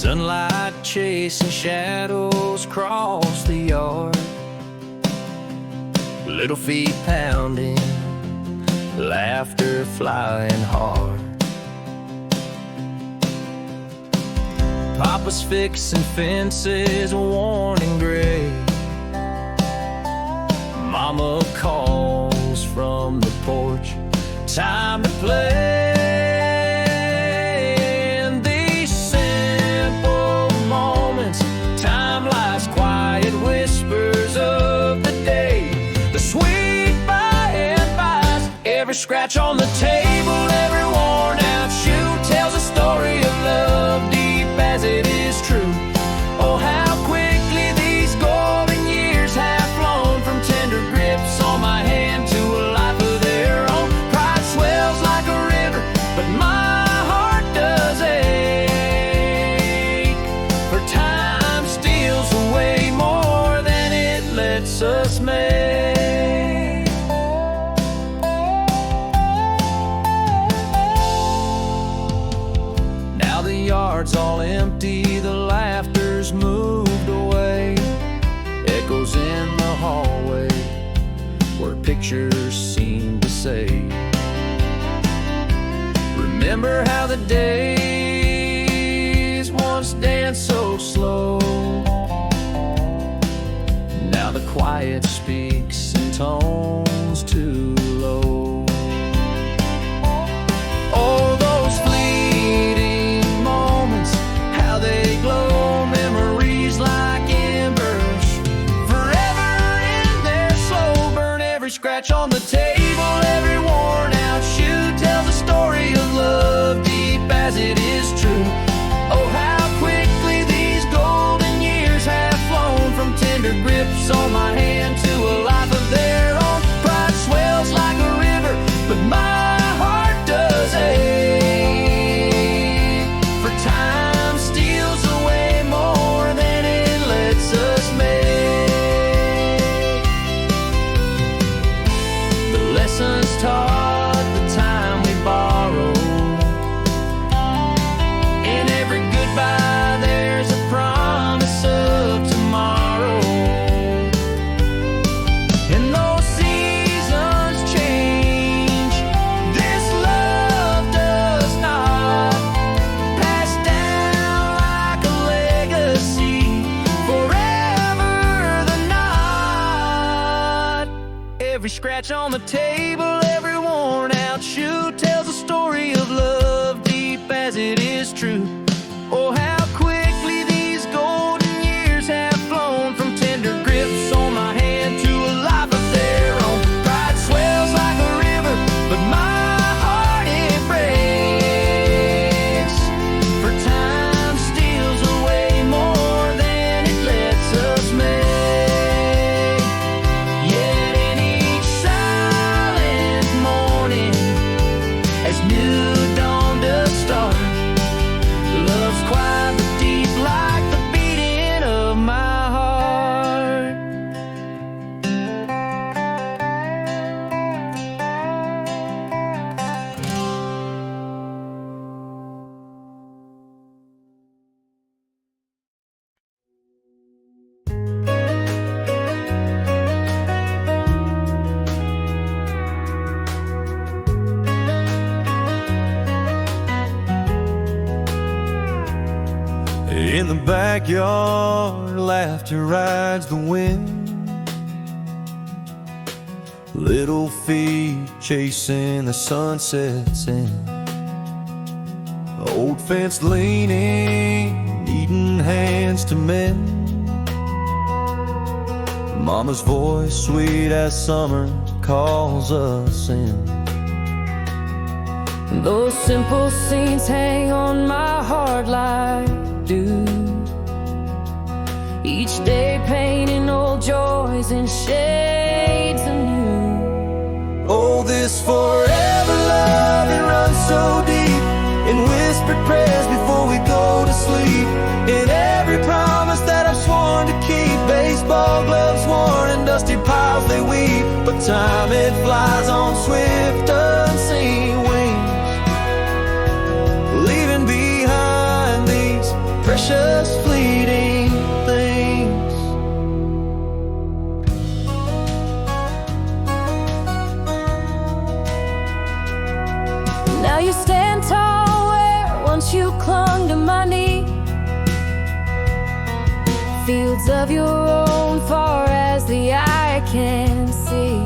Sunlight chasing shadows across the yard, little feet pounding, laughter flying hard. Papa's fixing fences worn and gray. Mama calls from the porch, time to play. And these simple moments, time life's quiet whispers of the day. The sweet by and bys, every scratch on the table, every worn out shoe tells a story of love deep as it is true. Oh, how quickly these golden years have flown from tender grips on my hand to a life of their own. Pride swells like a river, but my heart does ache, for time steals away more than it lets us make. Now the yard's all empty, the laughter's moved away. Echoes in the hallway where pictures seem to say, remember how the days once danced so slow. Now the quiet speaks in tones too low. Oh, those fleeting moments, how they glow, memories like embers, forever in their slow burn. Every scratch on the table, every worn out shoe tells a story of love deep as it is true. Oh, how quickly these golden years have flown from tender grips on my hand to a life of their own. Pride swells like a river, but my heart does ache, for time steals away more than it lets us make. The lessons taught, the time we borrow, in every goodbye there's a promise of tomorrow. And though seasons change, this love does not, pass down like a legacy, forever the knot. Every scratch on the table, every worn out shoe tells a story of love deep as it is true. Oh, how quickly these golden years have flown from tender grips on my hand to a life of their own. Pride swells like a river, but my heart it breaks, for time steals away more than it lets us make. Yet in each silent morning, as new dawn does start, love's quiet but deep like the beating of my heart. In the backyard, laughter rides the wind. Little feet chasing the sunsets in. Old fence leaning, needing hands to mend. Mama's voice, sweet as summer, calls us in. Those simple scenes hang on my heart like dew, each day painting old joys in shades anew. Oh, this forever love, it runs so deep, in whispered prayers before we go to sleep, in every promise that I've sworn to keep. Baseball gloves worn and dusty piles they weep, but time it flies on swift unseen wings, leaving behind these precious precious fleeting things. Now you stand tall where once you clung to my knee. Fields of your own far as the eye can see.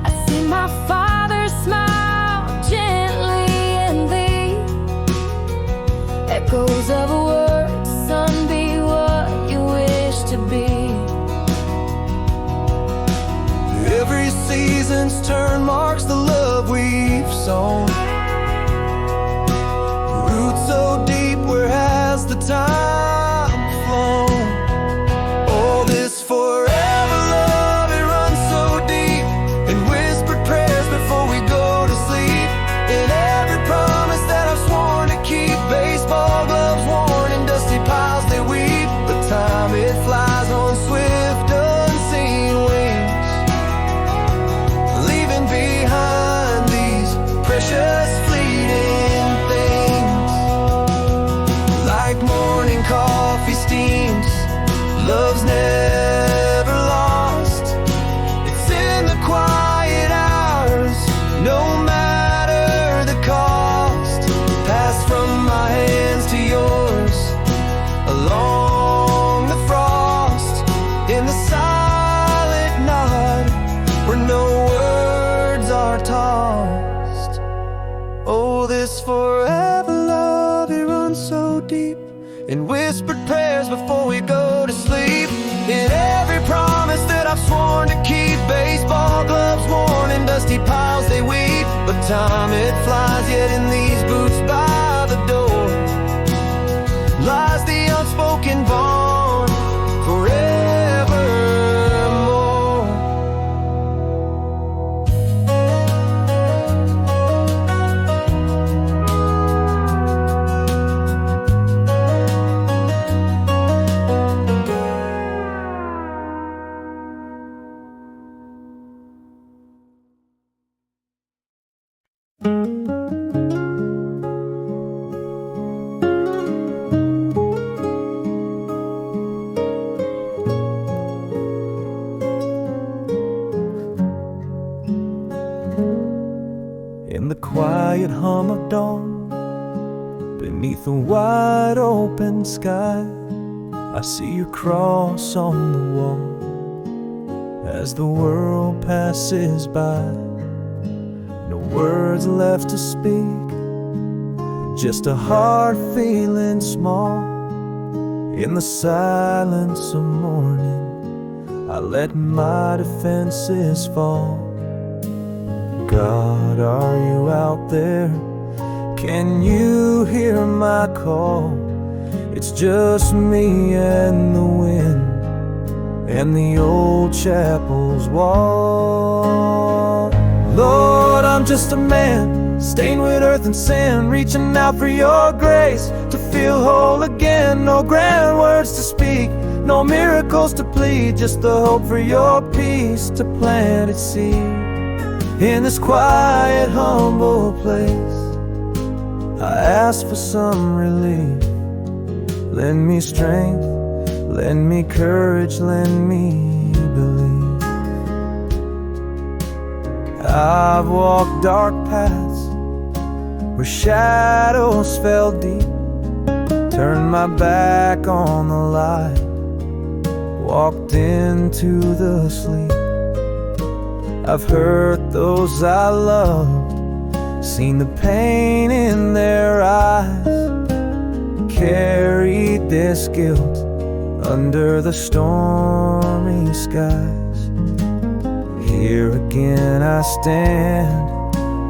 I see my Father smile gently in thee. Echoes of a word, son, be what you wish to be. Every season's turn marks the love we've sown. Roots so deep, where has the time flown? Oh, this forever love, it runs so deep, in whispered prayers before we go to sleep, in every promise that I've sworn to keep. Baseball gloves worn in dusty piles they weep. The time it flies on swift unseen wings, leaving behind these precious fleeting things. Like morning coffee steams, love's never lost. It's in the quiet hours, no matter the cost. Passed from my hands to yours, along the frost, in the silent night, where no words are tossed. Oh, this forever love, it runs so deep, in whispered prayers before we go to sleep, in every promise that I've sworn to keep. Baseball gloves worn in dusty piles they weep. But time it flies, yet in these boots by the door lies the unspoken bond forevermore. In the quiet hum of dawn, beneath a wide open sky, I see your cross on the wall as the world passes by. No words left to speak, just a heart feeling small. In the silence of morning, I let my defenses fall. God, are you out there? Can you hear my call? It's just me and the wind and the old chapel's wall. Lord, I'm just a man, stained with earth and sin, reaching out for your grace to feel whole again. No grand words to speak, no miracles to plead, just the hope for your peace to plant its seed. In this quiet, humble place, I ask for some relief. Lend me strength, lend me courage, lend me belief. I've walked dark paths where shadows fell deep, turned my back on the light, walked into the sleep. I've hurt those I loved, seen the pain in their eyes, carried this guilt under the stormy skies. Here again I stand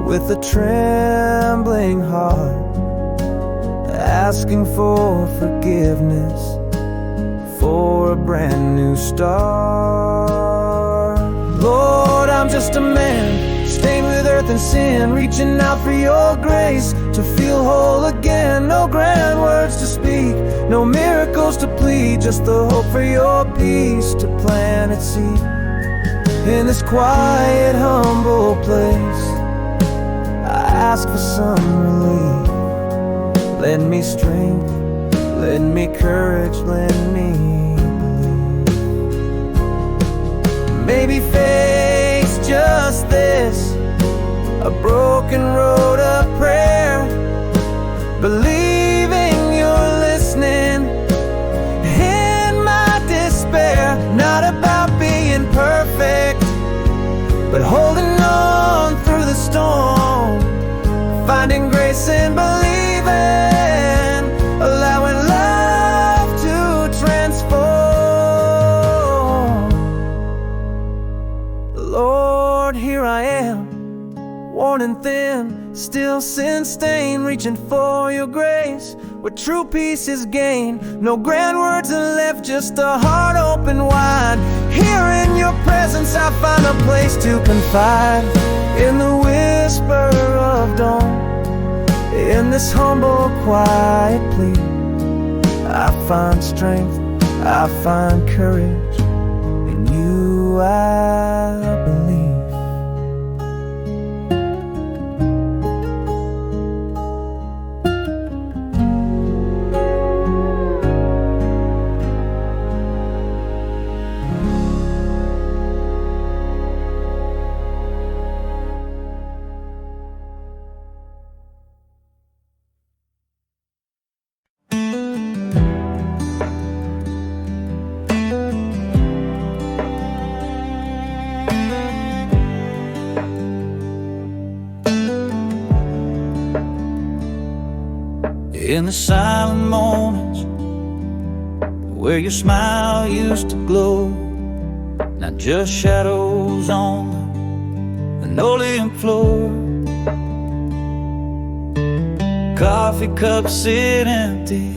with a trembling heart, asking for forgiveness, for a brand new start. Lord, I'm just a man, stained with earth and sin, reaching out for your grace to feel whole again. No grand words to speak, no miracles to plead, just the hope for your peace to plant its seed. In this quiet, humble place, I ask for some relief. Lend me strength, lend me courage, lend me belief. Maybe face just this, a broken road of prayer, believing you're listening in my despair. Not about being perfect, but holding on through the storm, finding grace in believing, allowing love to transform. Lord, here I am, worn and thin, still sin-stained, reaching for your grace, where true peace is gained. No grand words are left, just a heart open wide. Here in your presence I find a place to confide, in the whisper of dawn, in this humble, quiet plea. I find strength, I find courage, in you I believe. In the silent moments where your smile used to glow, not just shadows on the linoleum floor. Coffee cups sit empty,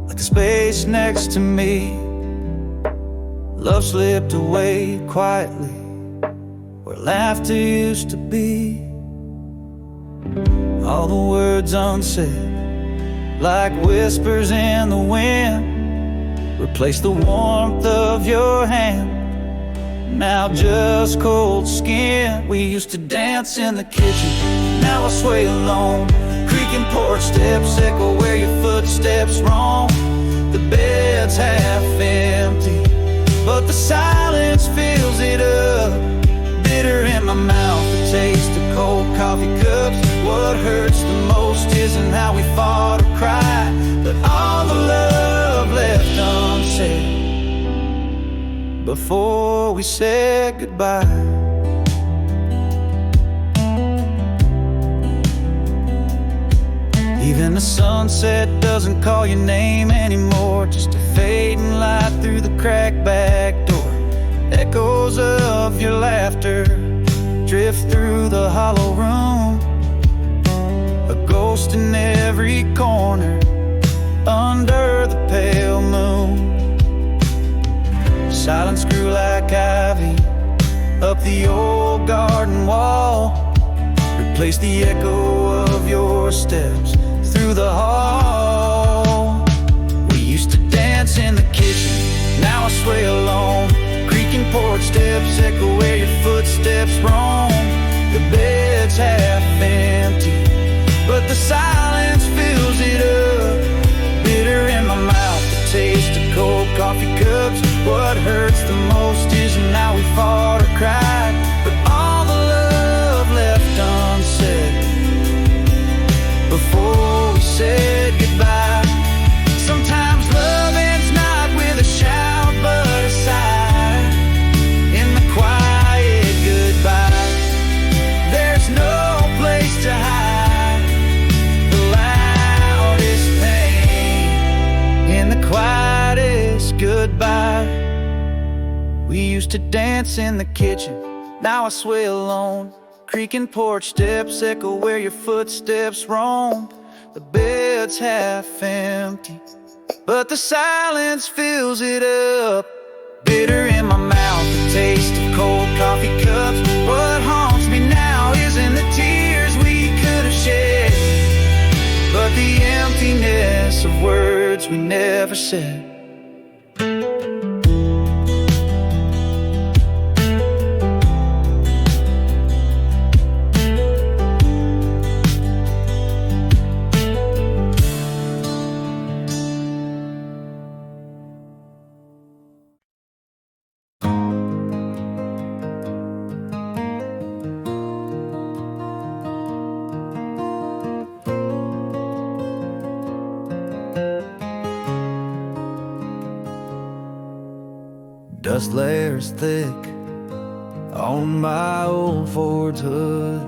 like the space next to me. Love slipped away quietly, where laughter used to be. All the words unsaid, like whispers in the wind, replace the warmth of your hand, now just cold skin. We used to dance in the kitchen, now I sway alone. Creaking porch steps echo where your footsteps roam. The bed's half empty, but the silence fills it up. Bitter in my mouth, the taste of cold coffee cups. What hurts the most isn't how we fought or cried, but all the love left unsaid before we said goodbye. Even the sunset doesn't call your name anymore, just a fading light through the cracked back door. Echoes of your laughter drift through the hollow room, a ghost in every corner under the pale moon. Silence grew like ivy up the old garden wall, replace the echo of your steps through the hall. We used to dance in the kitchen, now I sway alone. Creaking porch steps echo where your footsteps roam. The bed's half empty, but the silence fills it up. Bitter in my mouth, the taste of cold coffee cups. What hurts the most isn't how we fought or cried, but all the love left unsaid before we said goodbye. Sometimes love ends not with a shout, but a sigh. In the quiet goodbye, there's no place to hide the loudest pain. In the quietest goodbye, we used to dance in the kitchen, now I sway alone. Creaking porch steps echo where your footsteps roam. The bed's half empty, but the silence fills it up. Bitter in my mouth, the taste of cold coffee cups. What haunts me now isn't the tears we could have shed, but the emptiness of words we never said. Dust layers thick on my old Ford's hood,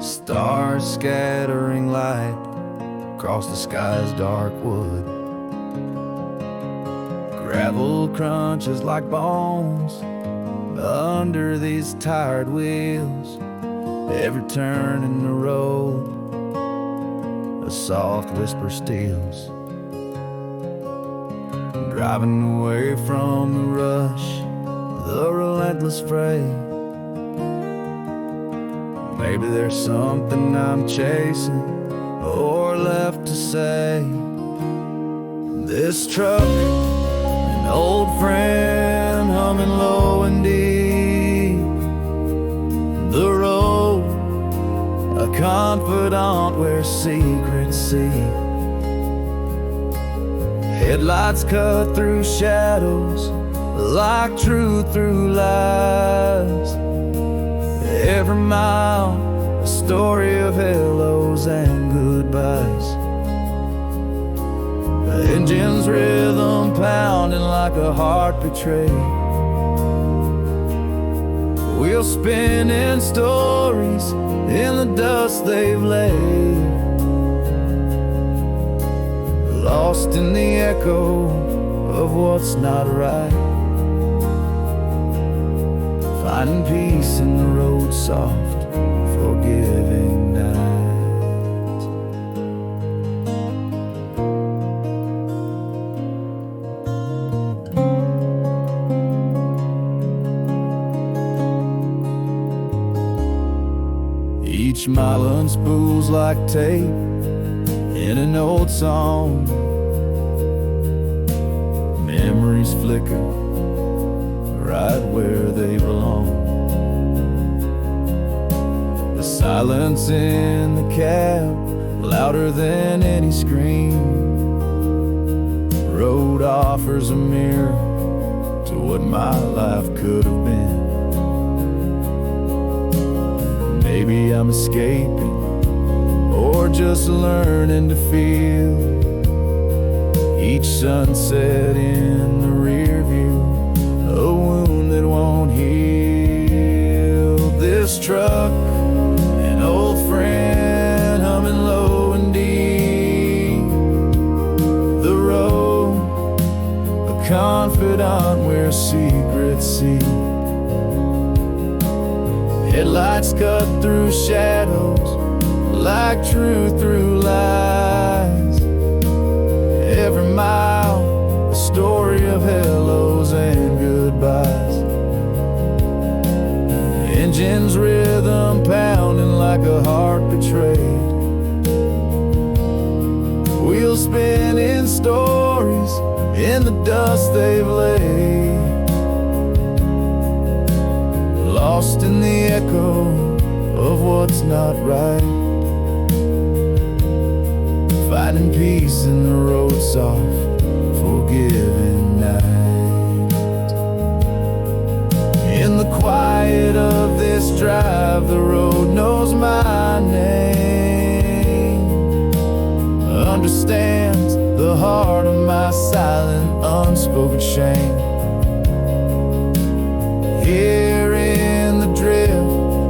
stars scattering light across the sky's dark wood. Gravel crunches like bones under these tired wheels. Every turn in the road, a soft whisper steals. Driving away from the rush, the relentless freight. Maybe there's something I'm chasing or left to say. This truck, an old friend humming low and deep. The road, a confidant where secrets seep. Headlights cut through shadows like truth through lies. Every mile, a story of hellos and goodbyes. The engine's rhythm pounding like a heart betrayed. Wheels spinning stories in the dust they've laid. Lost in the echo of what's not right. Finding peace in the road's soft, forgiving night. Each mile unspools like tape in an old song. Memories flicker right where they belong. The silence in the cab, louder than any scream. Road offers a mirror to what my life could have been. Maybe I'm escaping or just learning to feel each sunset in the rear view, a wound that won't heal. This truck, an old friend humming low and deep. The road, a confidant where secrets see. Headlights cut through shadows like truth through lies. Every mile, a story of hellos and goodbyes. Engine's rhythm pounding like a heart betrayed. Wheels spinning stories in the dust they've laid. Lost in the echo of what's not right. Finding peace in the road soft, forgiving night. In the quiet of this drive, the road knows my name. Understands the heart of my silent, unspoken shame. Here in the drift,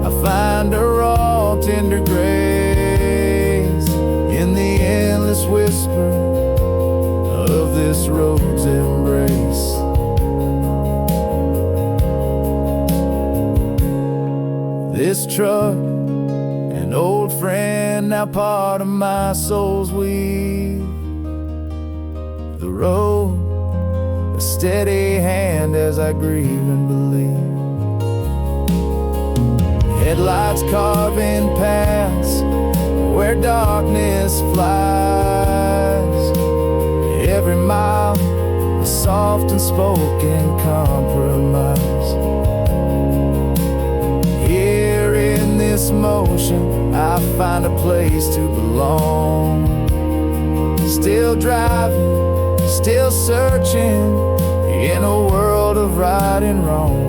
I find a raw, tender grace in the endless whisper of this road's embrace. This truck, an old friend, now part of my soul's weave. The road, a steady hand as I grieve and believe. Headlights carving paths where darkness flies. Every mile, a soft and spoken compromise. Here in this motion, I find a place to belong. Still driving, still searching in a world of right and wrong.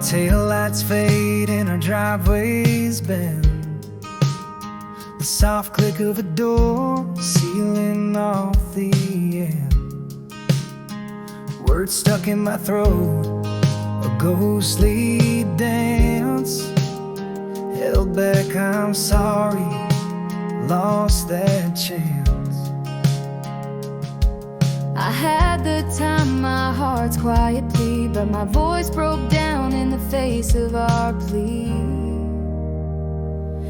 Taillights fade and our driveways bend. The soft click of a door sealing off the end. Words stuck in my throat, a ghostly dance. Held back, I'm sorry, lost that chance. I had the time, my heart's quiet plea, but my voice broke down in the face of our plea.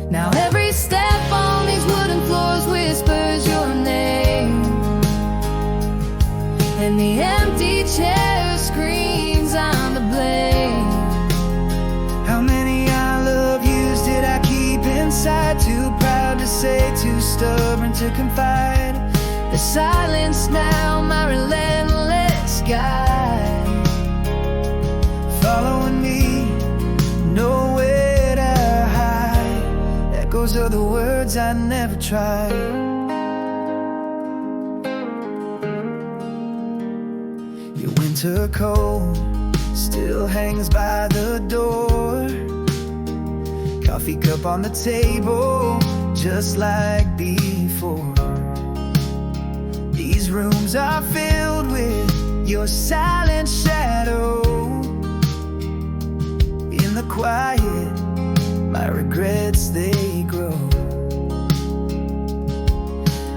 Now every step on these wooden floors whispers your name, and the empty chair screams I'm to blame. How many I love yous did I keep inside? Too proud to say, too stubborn to confide. The silence now, my relentless guide. Following me, nowhere to hide. Echoes of the words I never tried. Your winter coat still hangs by the door. Coffee cup on the table, just like before. These rooms are filled with your silent shadow. In the quiet, my regrets, they grow.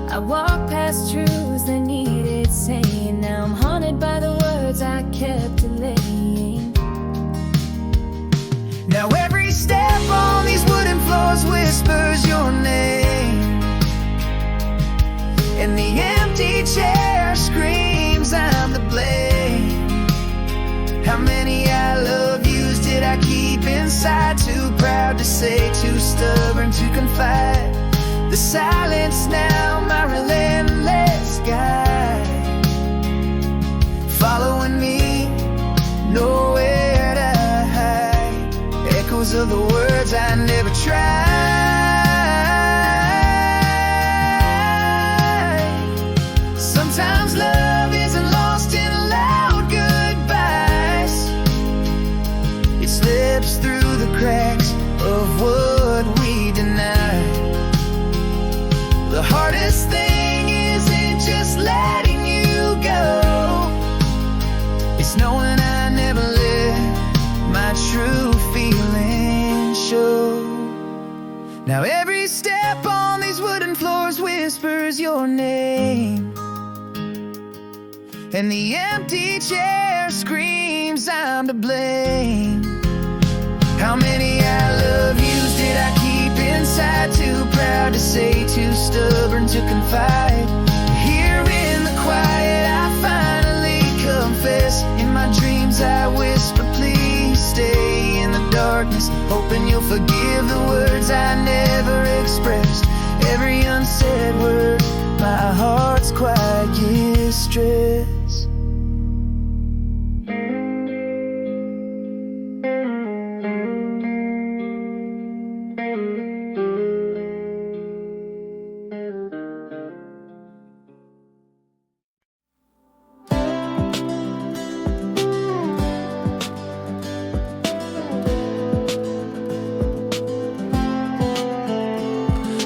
I walk past truths that needed saying. Now I'm haunted by the words I kept delaying. Now every step on these wooden floors whispers your name, and the empty chair screams I'm to blame. How many I love yous did I keep inside? Too proud to say, too stubborn to confide. The silence now, my relentless guide. Following me, nowhere to hide. Echoes of the words I never tried. Sometimes love isn't lost in loud goodbyes. It slips through the cracks of what we deny. The hardest thing isn't just letting you go, it's knowing I never let my true feelings show. Now every step on these wooden floors whispers your name, and the empty chair screams I'm to blame. How many I love yous did I keep inside? Too proud to say, too stubborn to confide. Here in the quiet I finally confess. In my dreams I whisper, please stay in the darkness, hoping you'll forgive the words I never expressed. Every unsaid word, my heart's quiet stress.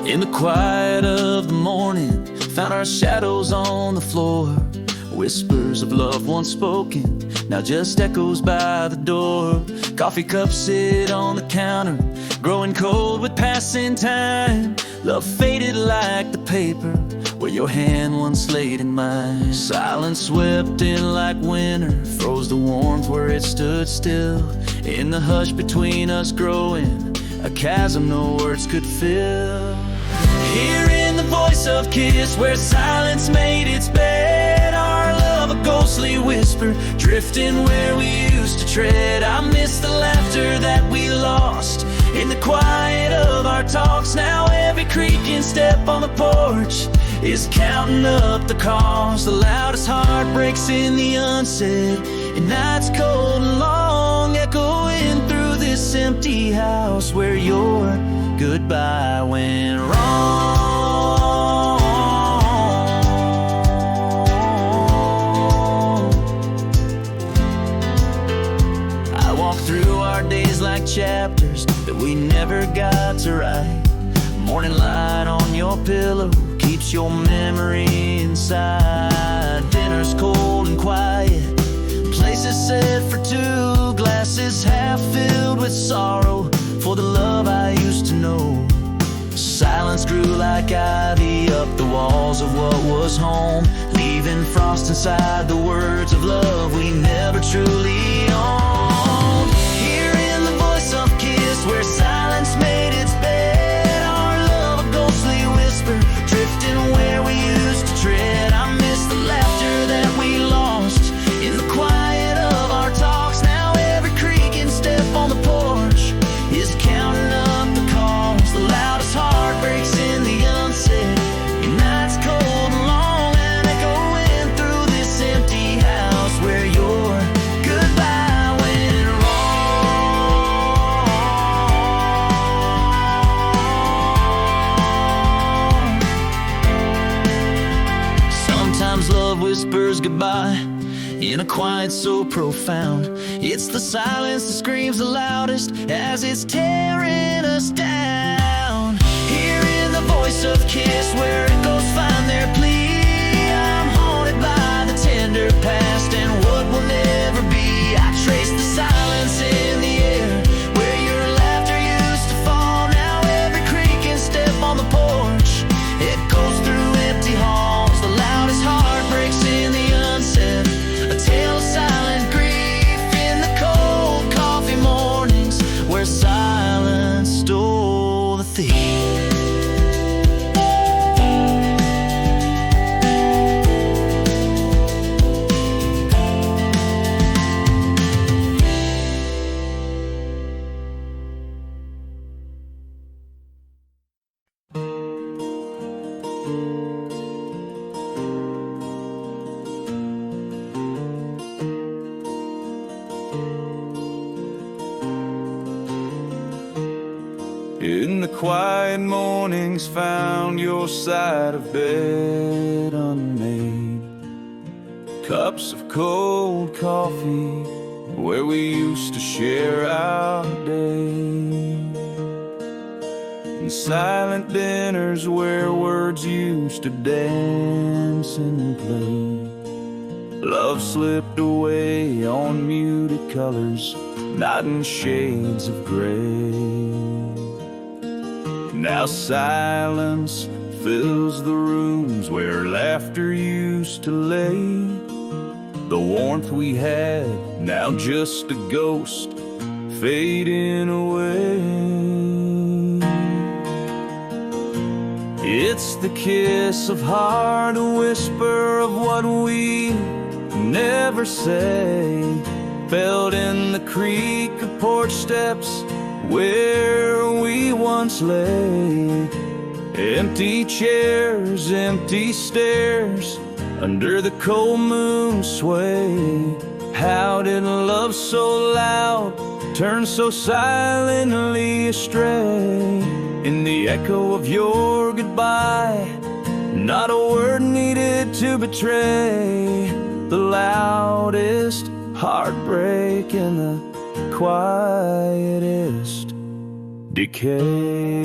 In the quiet of the morning, found our shadows on the floor. Whispers of love once spoken, now just echoes by the door. Coffee cups sit on the counter, growing cold with passing time. Love faded like the paper where your hand once laid in mine. Silence swept in like winter, froze the warmth where it stood still. In the hush between us growing, a chasm no words could fill. Hearing the voice of kiss where silence made its bed. Our love a ghostly whisper, drifting where we used to tread. I miss the laughter that we lost in the quiet of our talks. Now every creaking step on the porch is counting up the cost. The loudest heartbreaks in the unsaid, and nights cold and long, echoing through this empty house where your goodbye went wrong. I walk through our chapters that we never got to write. Morning light on your pillow keeps your memory inside. Dinner's cold and quiet, places set for two, glasses half filled with sorrow for the love I used to know. Silence grew like ivy up the walls of what was home, leaving frost inside the words of love we never truly owned. Hearing the voice of kiss where silence made its bed, our love a ghostly whisper, drifting where we used to tread. I miss the laughter that we lost in the quiet of our talks. Now every creaking step on the porch is counting up the calls. The loudest heartbreaks in the unsaid. Your nights cold and long and echoing through this empty house where your goodbye went wrong. Sometimes love whispers goodbye in a quiet so profound. It's the silence that screams the loudest as it's tearing us down. Hearing the voice of kiss where echoes find their plea. I'm haunted by the tender past and what will never be. I trace the silence in the air where your laughter used to fall. Now every creaking step on the porch echoes through empty halls. The loudest heartbreaks in the unsaid, a tale of silent grief in the cold coffee mornings where silence stole the thief. In the quiet mornings found your side of bed unmade. Cups of cold coffee where we used to share our day. And silent dinners where words used to dance and play. Love slipped away on muted colors, not in shades of gray. Now silence fills the rooms where laughter used to lay. The warmth we had, now just a ghost fading away. It's the kiss of heart, a whisper of what we never say. Felt in the creak of porch steps where we once lay. Empty chairs, empty stairs, under the cold moon sway. How did love so loud turn so silently astray? In the echo of your goodbye, not a word needed to betray the loudest heartbreak in the quietest decay.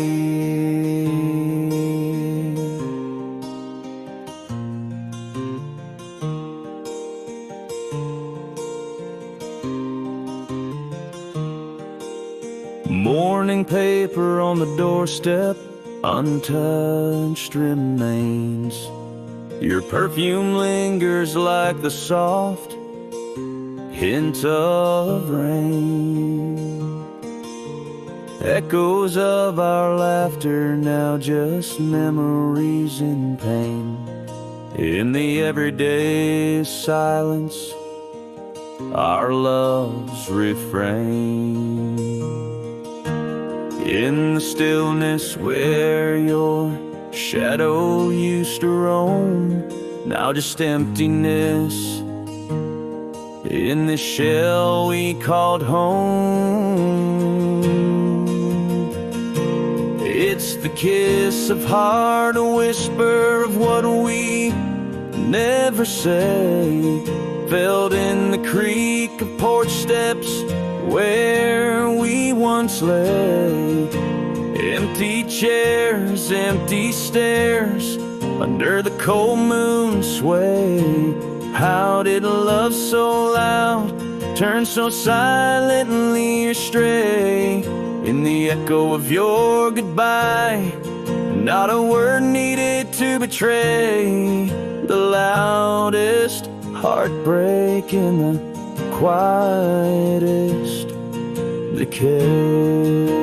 Morning paper on the doorstep, untouched remains. Your perfume lingers like the soft hint of rain. Echoes of our laughter, now just memories in pain. In the everyday silence, our love's refrain. In the stillness where your shadow used to roam, now just emptiness in the shell we called home. It's the kiss of heart, a whisper of what we never say. filled in the creek of porch steps where we once lay. Empty chairs, empty stairs, under the cold moon sway. How did love so loud turn so silently astray? In the echo of your goodbye, not a word needed to betray the loudest heartbreak in the quietest decay.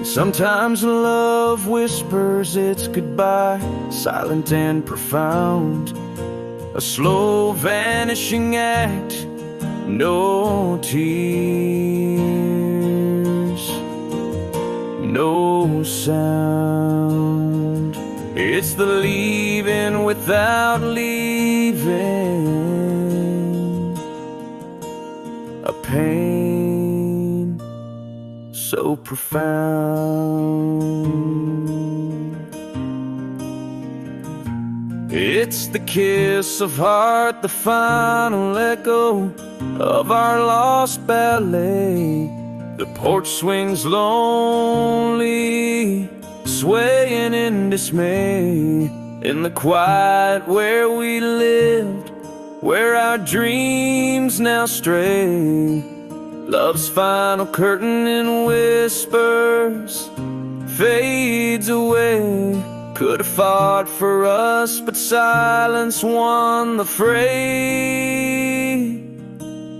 Sometimes love whispers its goodbye, silent and profound, a slow vanishing act, no tears, no sound. It's the leaving without leaving, a pain so profound. It's the kiss of heart, the final echo of our lost ballet. The porch swings lonely, swaying in dismay. In the quiet where we lived, where our dreams now stray. Love's final curtain in whispers fades away. Could have fought for us, but silence won the fray.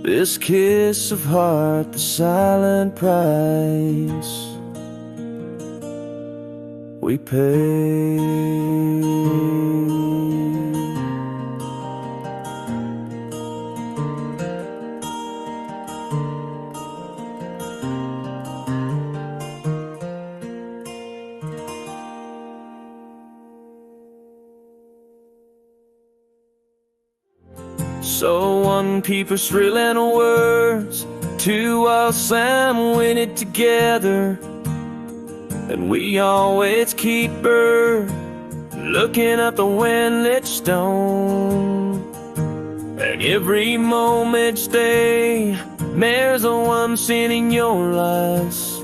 This kiss of heart, the silent price we pay. So one peeper's thrilling words, two while Sam win it together, and we always keep her looking at the windlit stone. And every moment stay, there's a one sin in your lives.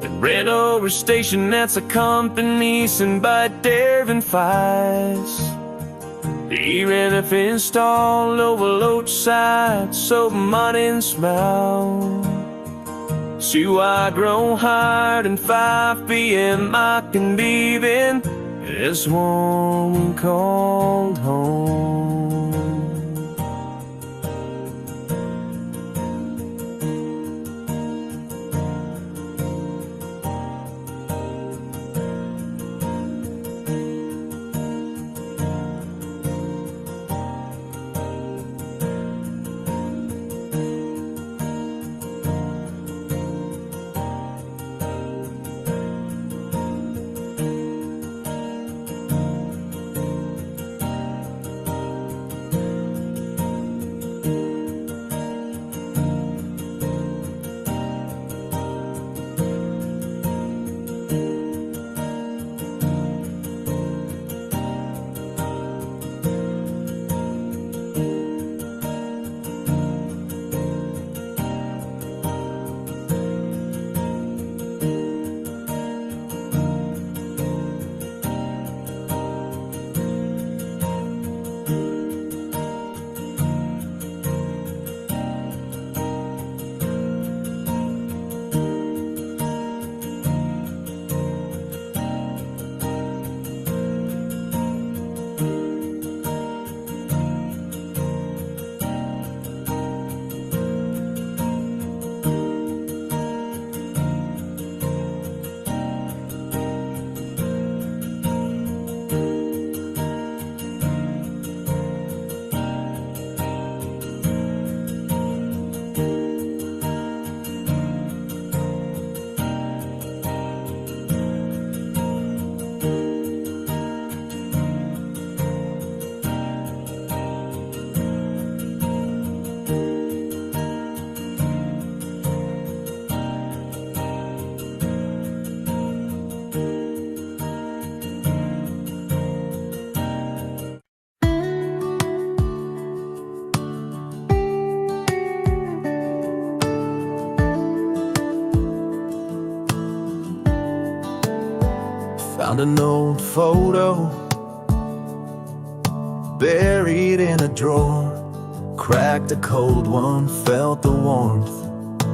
And Red Over Station, that's a company sent by Darvin Fies. Even if installed over side, so money and smile. So I grow hard and 5 p.m. I can be in this one called home. Found an old photo buried in a drawer. Cracked a cold one, felt the warmth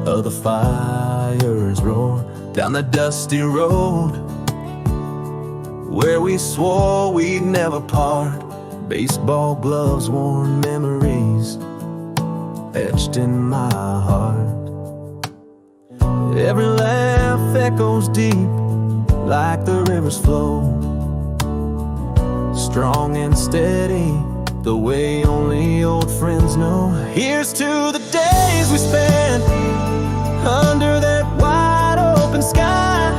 of the fire's roar. Down the dusty road where we swore we'd never part. Baseball gloves, worn memories etched in my heart. Every laugh echoes deep like the river's flow, strong and steady, the way only old friends know. Here's to the days we spent under that wide open sky,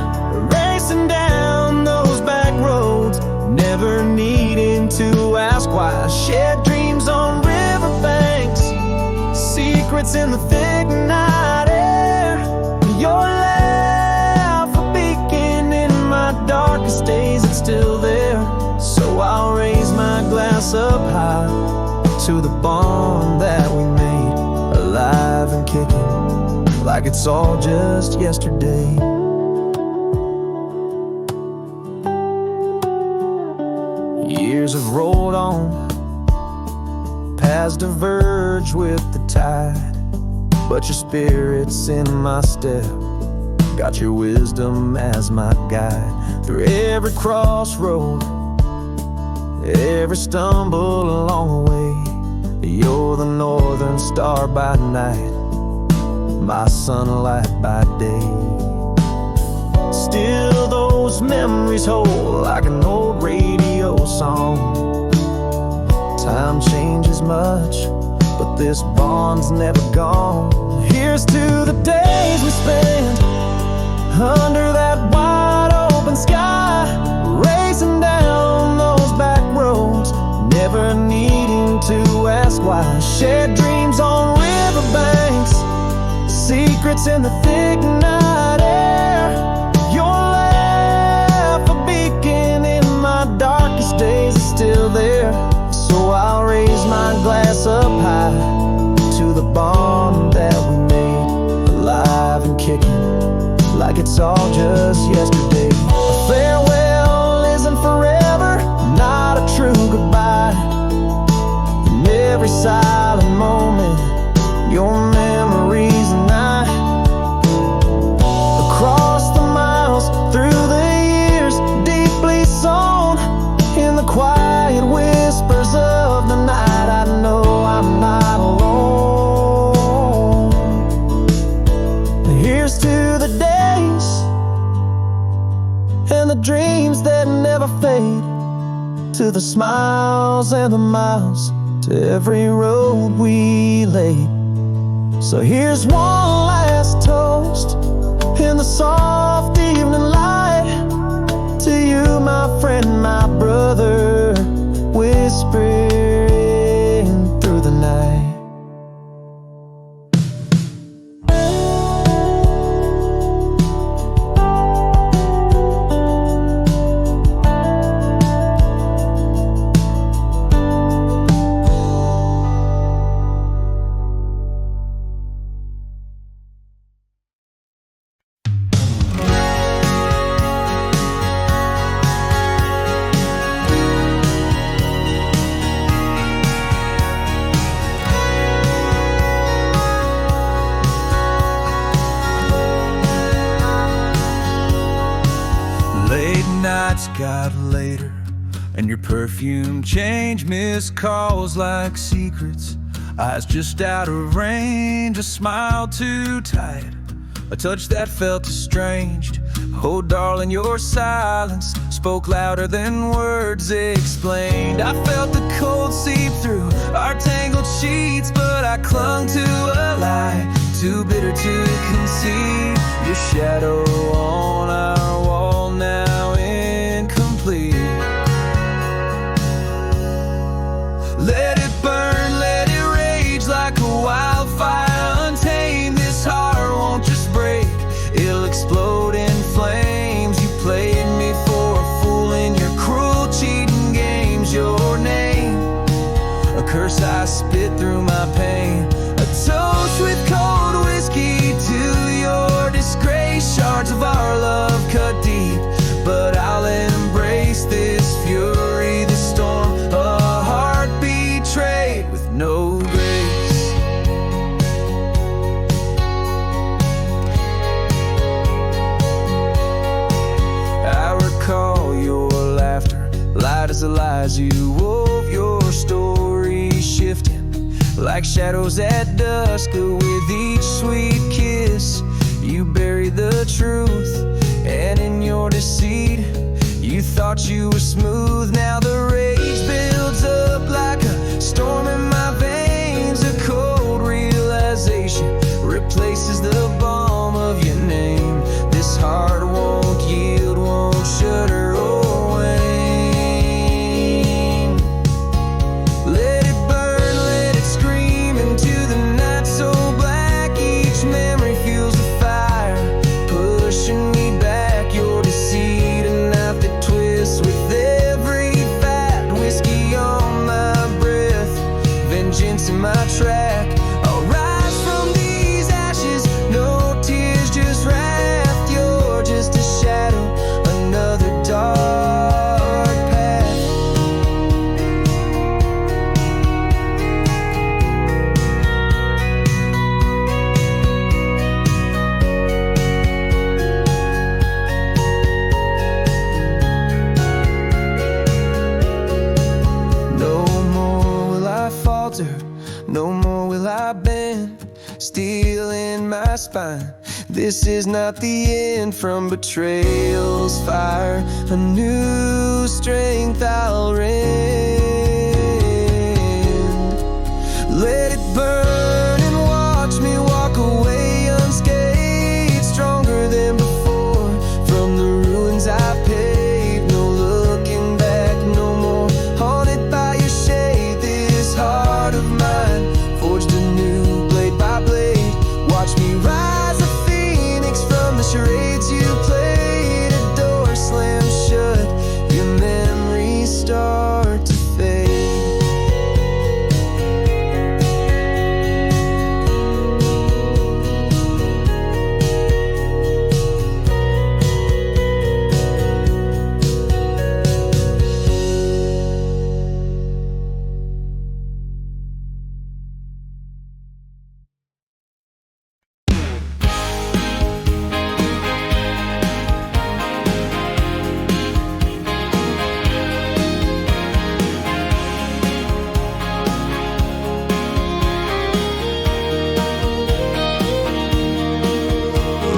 racing down those back roads, never needing to ask why. Shared dreams on riverbanks, secrets in the thick night air. Your laugh, a beacon in my darkest days, it's still there. So I'll raise my glass up high to the bond that we made, alive and kicking like it's all just yesterday. Years have rolled on, paths diverge with the tide, but your spirit's in my step, got your wisdom as my guide. Through every crossroad, every stumble along the way, you're the northern star by night, my sunlight by day. Still those memories hold like an old radio song. Time changes much, but this bond's never gone. Here's to the days we spent under that wide open sky, racing down those back roads, never needing to ask why. Shared dreams on riverbanks, secrets in the thick night air. Your laugh, a beacon in my darkest days, is still there. So I'll raise my glass up high to the bond that we made, alive and kicking like it's all just yesterday. A farewell isn't forever, not a true goodbye. In every silent moment, your memories and I, across the miles, through the years, deeply sown in the quiet whispers of the night, I know I'm not alone. Here's to the days and the dreams that never fade, to the smiles and the miles, to every road we laid. So here's one last toast in the soft evening light, to you, my friend, my brother, whispering through the night. Nights got later, and your perfume changed, missed calls like secrets, eyes just out of range, a smile too tight, a touch that felt estranged. Oh darling, your silence spoke louder than words explained. I felt the cold seep through our tangled sheets, but I clung to a lie, too bitter to concede. Your shadow on our wall, now incomplete. Let it burn, let it rage like a wildfire, untamed. This heart won't just break, it'll explode in flames. You played me for a fool in your cruel cheating games. Your name, a curse I spit through my pain, a toast with cold whiskey to your disgrace. Shards of our love cut deep as the lies you wove your story, shifting like shadows at dusk. With each sweet kiss you bury the truth, and in your deceit you thought you were smooth. Now the rage builds up like a storm in my veins. A cold realization replaces the balm of your name. This heart won't yield, won't shudder or wane. Let it burn, let it scream into the night so black. Each memory fuels the fire, pushing me back. Your deceit, a knife that twists with every fat. Whiskey on my breath, vengeance in my track. I'll rise from these ashes, no tears, just wrath. You're just a shadow, another dark path. No more will I falter, no more will I bend, steel in my spine. This is not the end. From betrayal's fire, a new strength I'll rend. Let it burn and watch me walk away unscathed, stronger than before. From the ruins I paved, no looking back, no more haunted by your shade. This heart of mine forged anew, blade by blade. Watch me rise a phoenix from the charades you played. A door slam shut, your memories start to fade.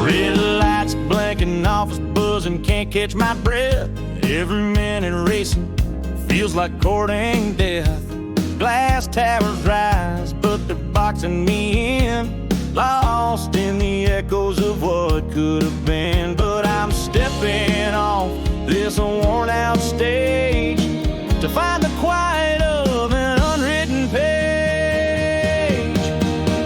Red lights blinking, office buzzing, can't catch my breath. Every minute racing feels like courting death. Glass towers rise, but they're boxing me in, lost in the echoes of what could have been. But I'm stepping off this worn out stage to find the quiet of an unwritten page.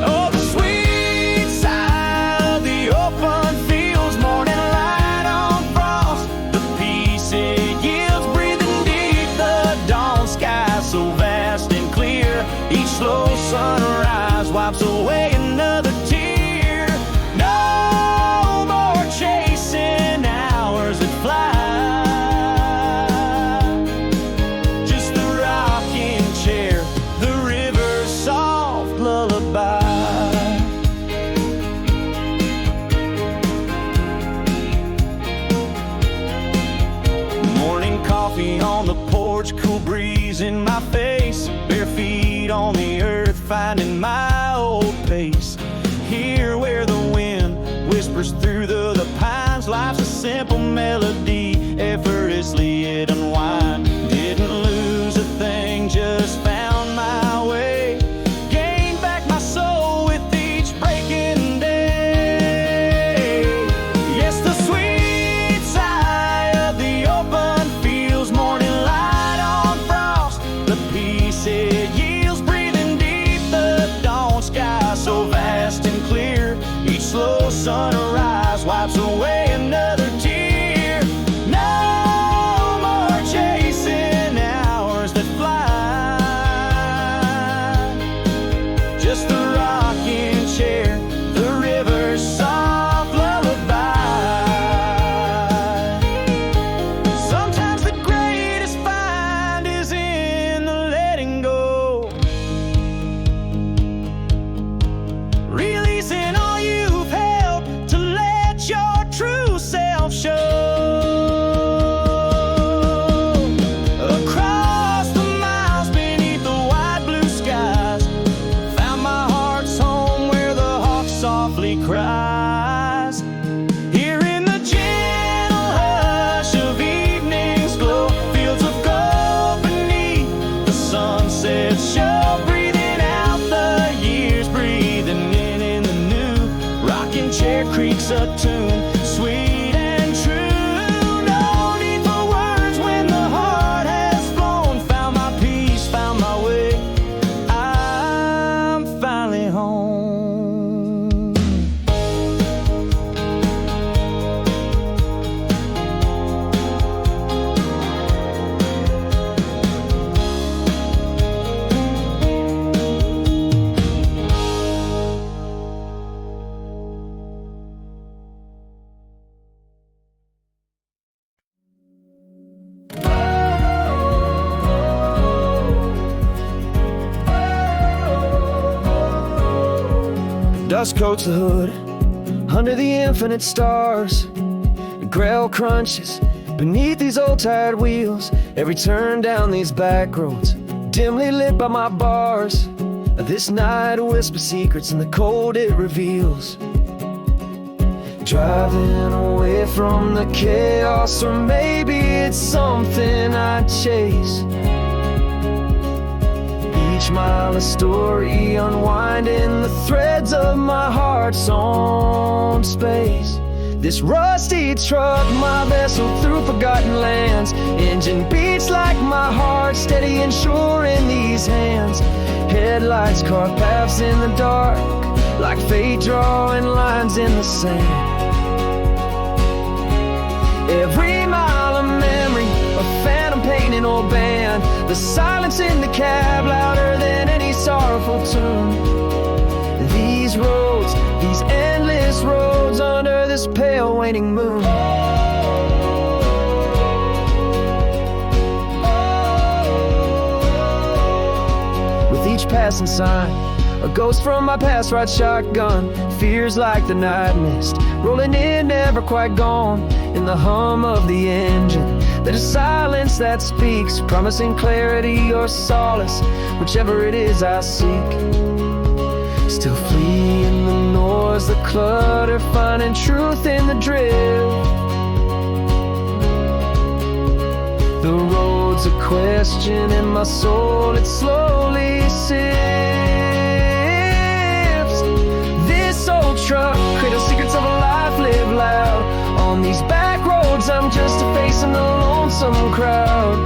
Oh, the sweet sigh of the open fields, morning light on frost, the peace it yields, breathing deep, the dawn sky so vast and clear. Each slow sunrise wipes away another tear. No more chasing hours that fly, just the rocking chair, the river's soft lullaby. Morning coffee on the porch, cool breeze in my face, bare feet on the earth, finding my old pace. Here where the wind whispers through the pines, life's a simple melody, effortlessly it unwinds. Didn't lose a thing, just found my way, gained back my soul with each breaking day. Yes, the sweet sigh of the open fields, morning light on frost, the peace it yields, breathing deep, the dawn sky so vast and clear. Each slow sunrise wipes away another tear. No more chasing hours that fly, just the rocking chair, the river's soft lullaby. Sometimes the greatest find is in the letting go, releasing all you've held to let your rocking chair creaks a tune, sweet and true. No need for words when the heart has flown. Found my peace, found my way, I'm finally home. Dust coats the hood under the infinite stars. Grail crunches beneath these old tired wheels. Every turn down these back roads, dimly lit by my bars. This night whispers secrets in the cold it reveals. Driving away from the chaos, or maybe it's something I chase. Each mile a story, unwinding the threads of my heart's own space. This rusty truck, my vessel through forgotten lands. Engine beats like my heart, steady and sure in these hands. Headlights carve paths in the dark, like fate drawing lines in the sand. Every mile a memory, a phantom painting old band. The silence in the cab louder than any sorrowful tune. These roads, these endless roads under this pale waning moon. With each passing sign, a ghost from my past rides shotgun. Fears like the night mist, rolling in, never quite gone. In the hum of the engine, there's a silence that speaks, promising clarity or solace, whichever it is I seek. Still fleeing the noise, the clutter, finding truth in the drift. The road's a question in my soul, it slowly sifts. This old truck cradles secrets of a life lived loud. On these back roads, I'm just a face in the lonesome crowd.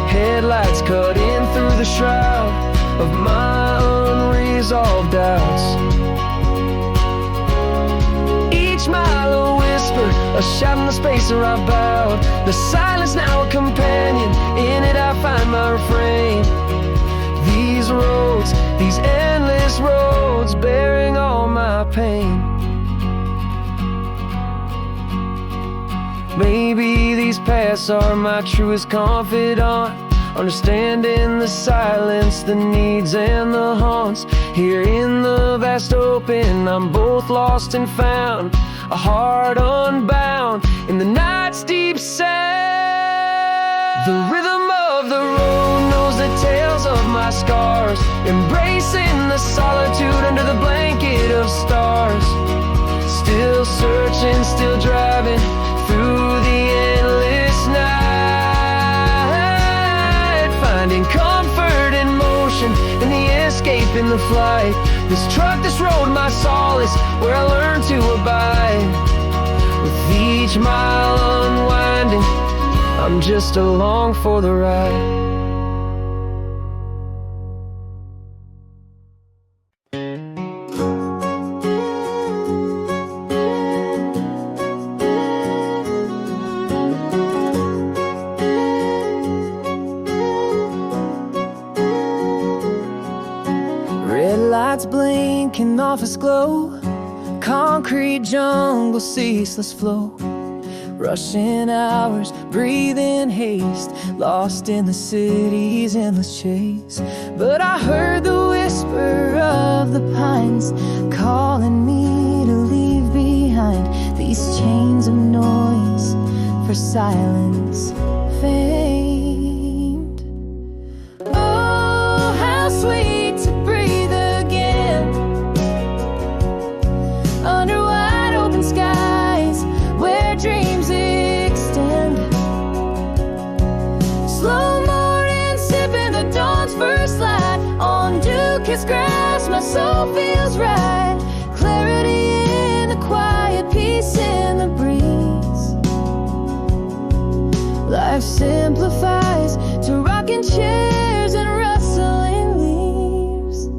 Headlights cut in through the shroud of my unresolved doubts. Each mile a whisper, a shout in the space where I bowed. The silence now a companion, in it I find my refrain. These roads, these endless roads, bearing all my pain. Maybe these paths are my truest confidant, understanding the silence, the needs and the haunts. Here in the vast open, I'm both lost and found, a heart unbound in the night's deep sound. The rhythm of the road knows the tales of my scars, embracing the solitude under the blanket of stars. Still searching, still driving through the endless night, finding comfort in motion, in the escape, in the flight. This truck, this road, my solace, where I learn to abide. With each mile unwinding, I'm just along for the ride. Blinking office glow, concrete jungle, ceaseless flow. Rushing hours, breathing haste, lost in the city's endless chase. But I heard the whisper of the pines calling me to leave behind these chains of noise, for silence famed. Oh, how sweet to breathe again under wide open skies where dreams extend. Slow morning, sipping the dawn's first light on dew-kissed grass. My soul feels right, clarity in the simplifies to rocking chairs and rustling leaves.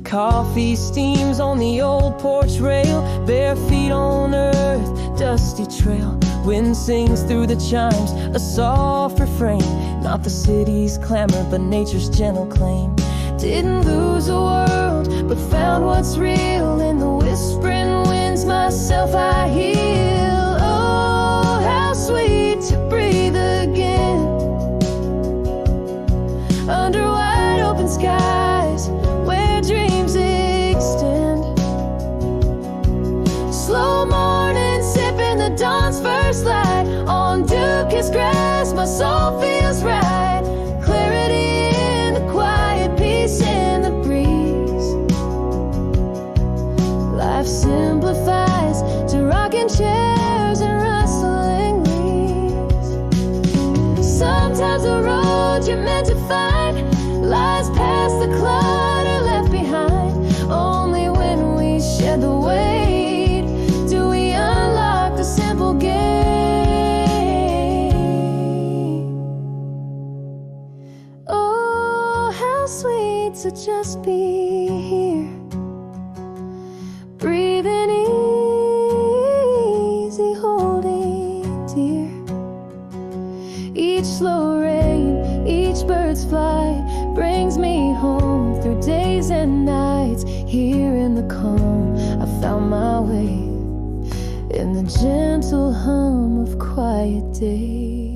Coffee steams on the old porch rail, bare feet on earth, dusty trail. Wind sings through the chimes, a soft refrain. Not the city's clamor, but nature's gentle claim. Didn't lose the world, but found what's real in the whispering winds. Myself I heal. Oh, how sweet to breathe again under wide open skies where dreams extend. Slow morning, sipping the dawn's first light on Duke's grass. My soul feels right. Clarity in the quiet, peace in the breeze. Life simplifies to rocking chairs and rustling leaves. Sometimes the road you're meant to find lies past the clutter left behind. Only when we shed the weight do we unlock the simple gate. Oh, how sweet to just be here, breathing easy, holding dear. Each slow rain, each bird's flight brings me home through days and nights. Here in the calm, I found my way in the gentle hum of quiet days.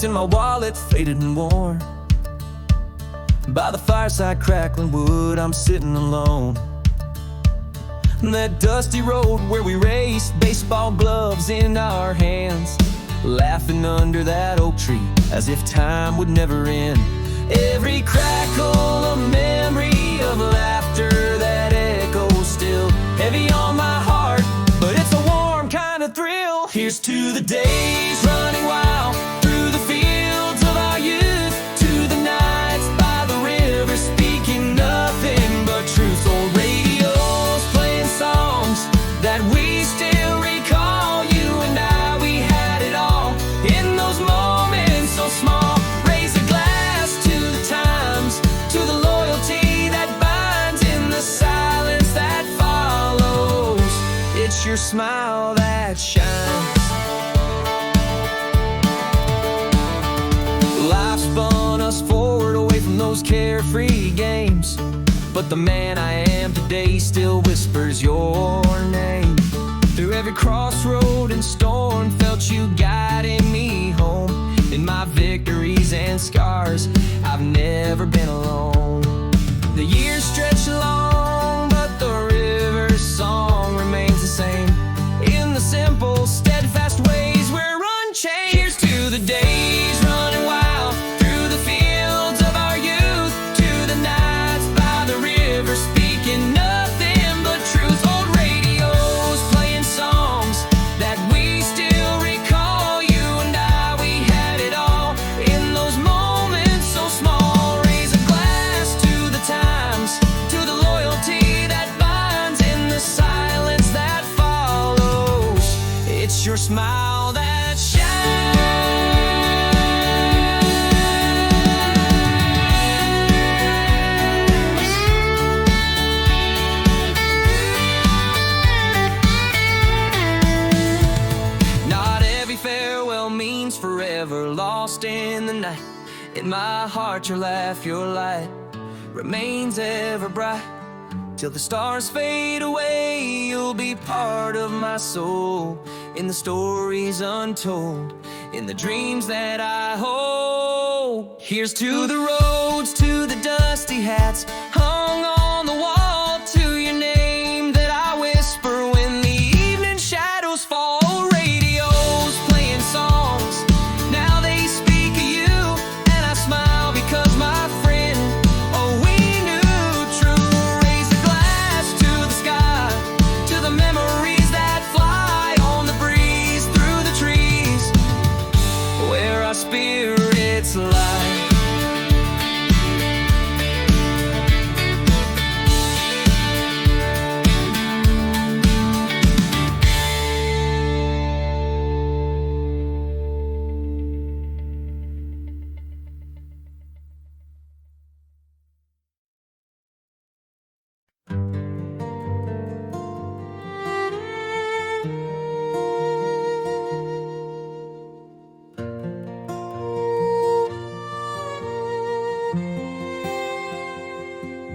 In my wallet, faded and worn. By the fireside crackling wood, I'm sitting alone. That dusty road where we raced, baseball gloves in our hands, laughing under that oak tree as if time would never end. Every crackle a memory of laughter that echoes still, heavy on my heart, but it's a warm kind of thrill. Here's to the days running wild through the fields of our youth, to the nights by the river speaking nothing but truth. Old radios playing songs that we still recall. You and I, we had it all in those moments so small. Raise a glass to the times, to the loyalty that binds in the silence that follows. It's your smile that shines. Life spun us forward away from those carefree games, but the man I am today still whispers your name. Through every crossroad and storm, felt you guiding me home. In my victories and scars, I've never been alone. The years stretch along, but the river's song remains the same. In the simple, steadfast ways we're unchanged. Here's to the days running wild through the fields of our youth, to the nights by the river speaking nothing but truth. Old radios playing songs that we still recall. You and I, we had it all in those moments so small. Raise a glass to the times, to the loyalty that binds in the silence that follows. It's your smile that shines. Not every farewell means forever, lost in the night. In my heart, your laugh, your light remains ever bright. Till the stars fade away, you'll be part of my soul. In the stories untold, in the dreams that I hold. Here's to the roads, to the dusty hats hung on the wall, to your name that I whisper when the evening shadows fall. Radios playing songs, now they speak of you, and I smile because my friend, oh, we knew true. Raise a glass to the sky, to the memories that fly on the breeze through the trees, where our spirits lie.